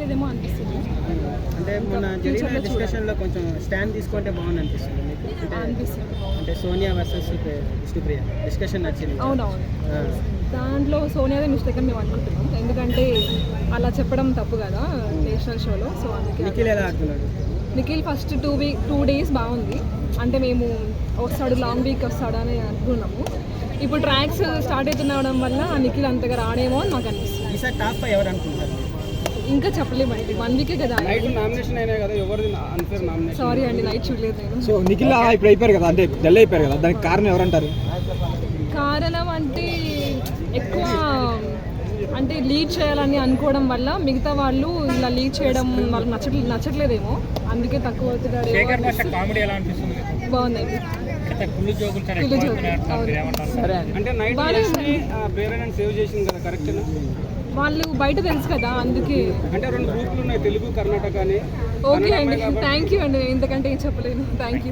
చేయలేదేమో అనిపిస్తుంది. అంటే మొన్న జరిగిన డిస్కషన్లో కొంచెం స్టాండ్ తీసుకుంటే బాగుంది అనిపిస్తుంది మీకు? అంటే సోనియా వర్సెస్ విష్ణుప్రియ డిస్కషన్ నచ్చింది. అవునవును, దాంట్లో సోనియాదే మిస్టేక్ అని మేము అనుకుంటున్నాం. ఎందుకంటే అలా చెప్పడం తప్పు కదా నేషనల్ షోలో. సో అందుకే నిఖిల్ ఎలా ఆడుతున్నాడు? నిఖిల్ ఫస్ట్ 2 days బాగుంది. అంటే మేము వస్తాడు లాంగ్ వీక్ వస్తాడని అనుకున్నాము. ఇప్పుడు ట్రాక్స్ స్టార్ట్ అవుతుండడం వల్ల నిఖిల్ అంతగా రాడేమో అని మాకు అనిపిస్తుంది. ఈసారి టాప్ 5 ఎవరు అనుకుంటారు? ఇంకా చెప్పలేమండి, 1 week కదా. నామినేషన్ అయినా కదా, ఎవరు అన్ఫేర్ నామినేషన్? సారీ అండి, నైట్ చూడలేదు నేను. సో నిఖిల్ ఇప్పుడు అయిపోయారు కదా, అంటే డల్ అయిపోయారు కదా, దానికి కారణం ఎవరంటారు? కారణం అంటే ఎక్కువ అంటే లీడ్ చేయాలని అనుకోవడం వల్ల మిగతా వాళ్ళు ఇలా లీడ్ చేయడం వాళ్ళకి నచ్చట్లేదేమో, అందుకే తక్కువ అవుతున్నాడు. బాగుందండి. వాళ్ళు బయట తెలుసు కదా, అందుకే. అంటే 2 గ్రూపులు ఉన్నాయి, తెలుగు కర్ణాటక అని. ఓకే అండి, థ్యాంక్ యూ అండి, ఇంతకంటే ఏం చెప్పలేను. Thank you.